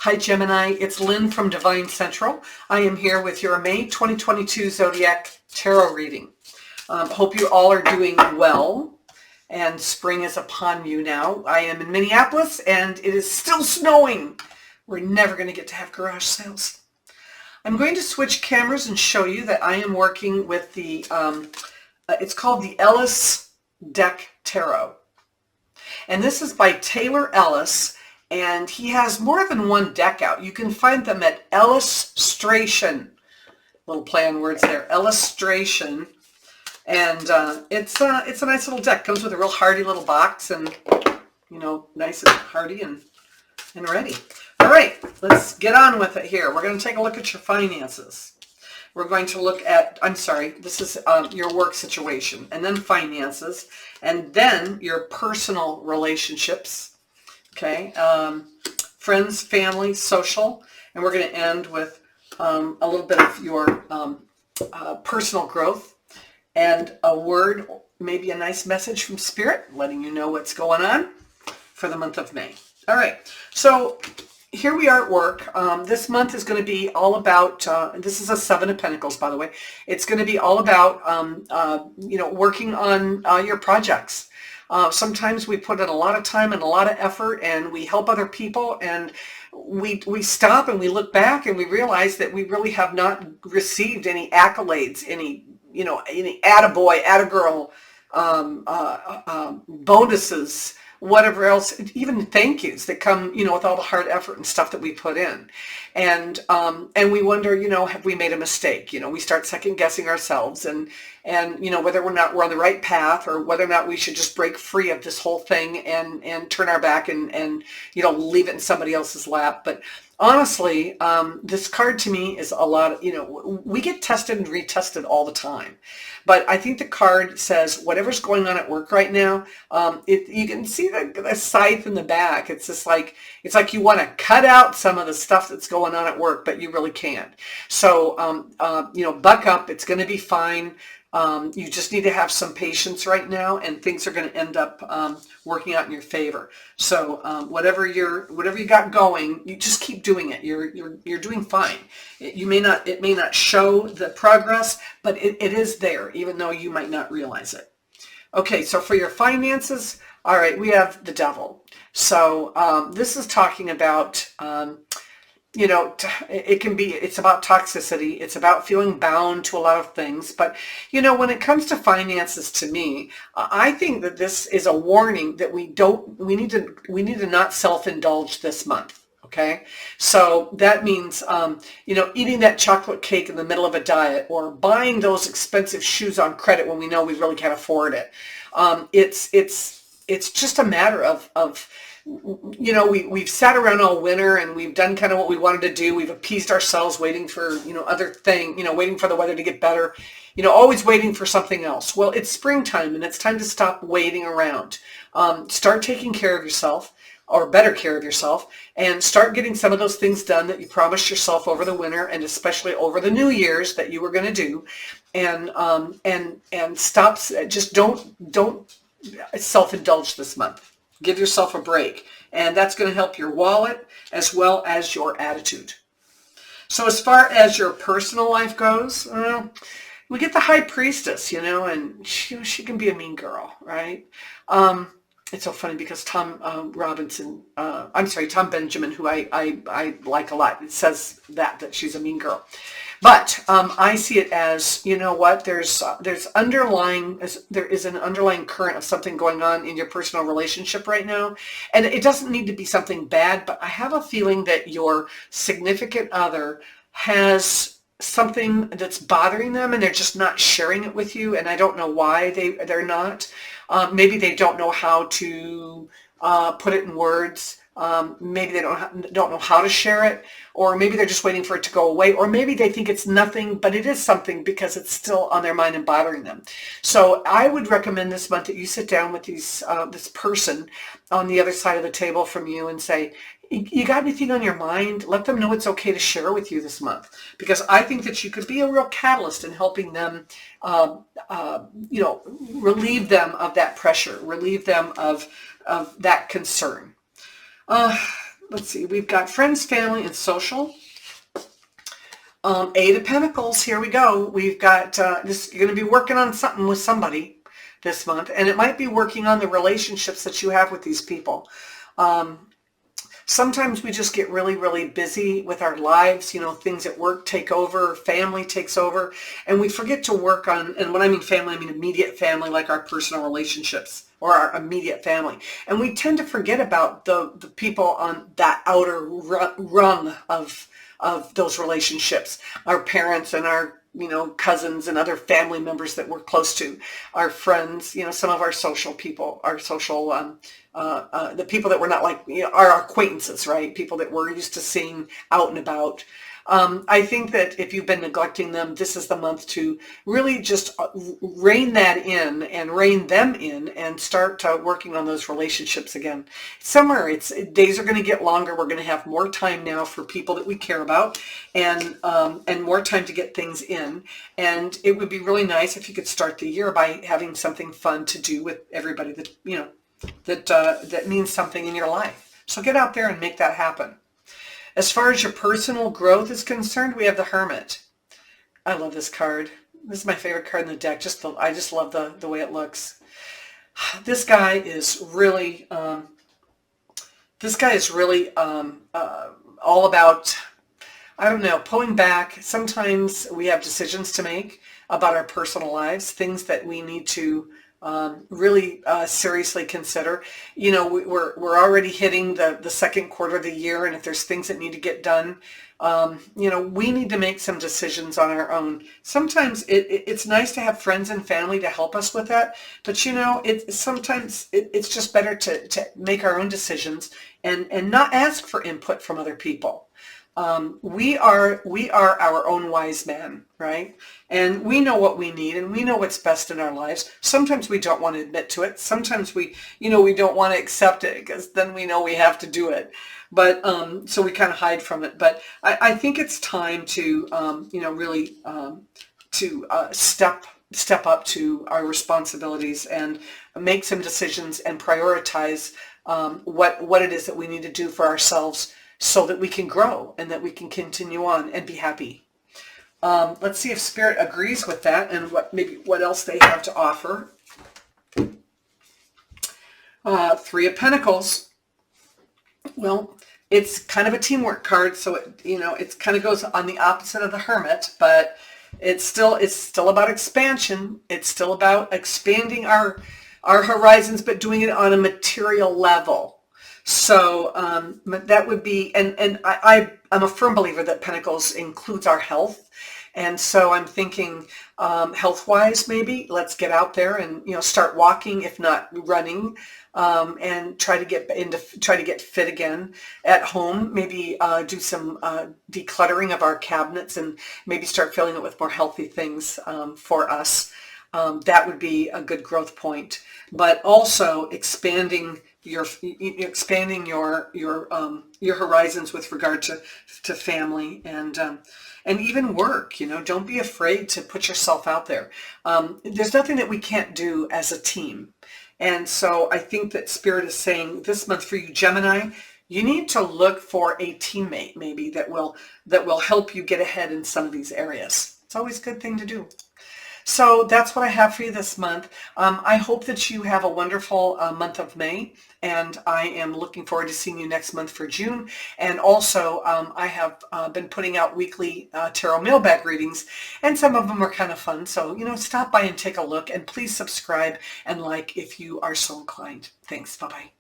Hi Gemini, it's Lynn from DevineCentral. I am here with your May 2022 Zodiac Tarot Reading. Hope you all are doing well and spring is upon you now. I am in Minneapolis and it is still snowing. We're never going to get to have garage sales. I'm going to switch cameras and show you that I am working with the, it's called the Ellis Deck Tarot. And this is by Taylor Ellis. And he has more than one deck out. You can find them at Illustration. Little play on words there. Illustration. And it's a nice little deck. Comes with a real hardy little box and, you know, nice and hardy and ready. All right, let's get on with it here. We're going to take a look at your finances. We're going to look at, this is your work situation, and then finances, and then your personal relationships. Okay, friends, family, social, and we're going to end with a little bit of your personal growth and a word, maybe a nice message from Spirit, letting you know what's going on for the month of May. All right, so here we are at work. This month is going to be all about, this is a Seven of Pentacles, by the way. It's going to be all about, working on your projects. Sometimes we put in a lot of time and a lot of effort and we help other people and we stop and we look back and we realize that we really have not received any accolades, any attaboy, attagirl, bonuses, whatever else, even thank yous that come, with all the hard effort and stuff that we put in. And we wonder, have we made a mistake? We start second guessing ourselves and whether or not we're on the right path or whether or not we should just break free of this whole thing and turn our back and leave it in somebody else's lap. But honestly, this card to me is a lot of, we get tested and retested all the time. But I think the card says whatever's going on at work right now, you can see the scythe in the back. It's just like, it's like you want to cut out some of the stuff that's going on at work, but you really can't. So, buck up. It's going to be fine. You just need to have some patience right now, and things are going to end up working out in your favor. So whatever you got going, you just keep doing it. You're doing fine. It may not show the progress, but it is there, even though you might not realize it. Okay, so for your finances, all right, we have the Devil. So this is talking about. It's about toxicity. It's about feeling bound to a lot of things. But, when it comes to finances, to me, I think that this is a warning that we need to not self-indulge this month. Okay. So that means, eating that chocolate cake in the middle of a diet or buying those expensive shoes on credit when we know we really can't afford it. It's just a matter of we've sat around all winter and we've done kind of what we wanted to do. We've appeased ourselves waiting for, waiting for the weather to get better, always waiting for something else. Well, it's springtime and it's time to stop waiting around. Start taking care of yourself, or better care of yourself, and start getting some of those things done that you promised yourself over the winter and especially over the New Year's that you were going to do. And stop, just don't self-indulge this month. Give yourself a break, and that's going to help your wallet as well as your attitude. So as far as your personal life goes, we get the High Priestess, and she can be a mean girl, right? It's so funny because Tom Benjamin, who I like a lot, it says that she's a mean girl. But I see it as, there is an underlying current of something going on in your personal relationship right now. And it doesn't need to be something bad, but I have a feeling that your significant other has something that's bothering them and they're just not sharing it with you. And I don't know why they're not. Maybe they don't know how to put it in words. Maybe they don't know how to share it, or maybe they're just waiting for it to go away, or maybe they think it's nothing, but it is something because it's still on their mind and bothering them. So I would recommend this month that you sit down with this person on the other side of the table from you and say, you got anything on your mind? Let them know it's okay to share with you this month, because I think that you could be a real catalyst in helping them, relieve them of that pressure, relieve them of that concern. let's see, we've got friends, family, and social. Eight of Pentacles, here we go. We've got, this, you're going to be working on something with somebody this month, and it might be working on the relationships that you have with these people. Sometimes we just get really, really busy with our lives. You know, things at work take over, family takes over, and we forget to work on, and when I mean family, I mean immediate family, like our personal relationships or our immediate family. And we tend to forget about the people on that outer rung of those relationships, our parents and our, you know, cousins and other family members that we're close to, our friends, you know, some of our social people, our social, the people that we're not like, you know, our acquaintances, right? People that we're used to seeing out and about. I think that if you've been neglecting them, this is the month to really just rein that in and rein them in and start working on those relationships again. Somewhere days are going to get longer. We're going to have more time now for people that we care about, and more time to get things in. And it would be really nice if you could start the year by having something fun to do with everybody that, you know, that means something in your life. So get out there and make that happen. As far as your personal growth is concerned, we have the Hermit. I love this card. This is my favorite card in the deck. I just love the way it looks. This guy is really, all about, I don't know, pulling back. Sometimes we have decisions to make about our personal lives, things that we need to really seriously consider. You know, we're already hitting the second quarter of the year, and if there's things that need to get done, you know, we need to make some decisions on our own. Sometimes it's nice to have friends and family to help us with that, but you know, sometimes it's just better to make our own decisions and not ask for input from other people. We are our own wise man, right? And we know what we need, and we know what's best in our lives. Sometimes we don't want to admit to it. Sometimes we don't want to accept it, because then we know we have to do it. But so we kind of hide from it. But I think it's time to you know, really to step up to our responsibilities and make some decisions and prioritize what it is that we need to do for ourselves, so that we can grow and that we can continue on and be happy. Let's see if Spirit agrees with that and what else they have to offer. Three of Pentacles. Well, it's kind of a teamwork card, so it kind of goes on the opposite of the Hermit, but it's still about expansion. It's still about expanding our horizons, but doing it on a material level. So that would be, and I'm a firm believer that Pentacles includes our health. And so I'm thinking health-wise, maybe let's get out there and, you know, start walking, if not running, and try to get fit again at home. Maybe do some decluttering of our cabinets and maybe start filling it with more healthy things for us. That would be a good growth point. But also expanding your horizons with regard to family and even work. You know, don't be afraid to put yourself out there. There's nothing that we can't do as a team. And so I think that Spirit is saying this month for you, Gemini, you need to look for a teammate maybe that will help you get ahead in some of these areas. It's always a good thing to do. So that's what I have for you this month. I hope that you have a wonderful month of May, and I am looking forward to seeing you next month for June. And also, I have been putting out weekly tarot mailbag readings, and some of them are kind of fun. So, you know, stop by and take a look, and please subscribe and like if you are so inclined. Thanks. Bye-bye.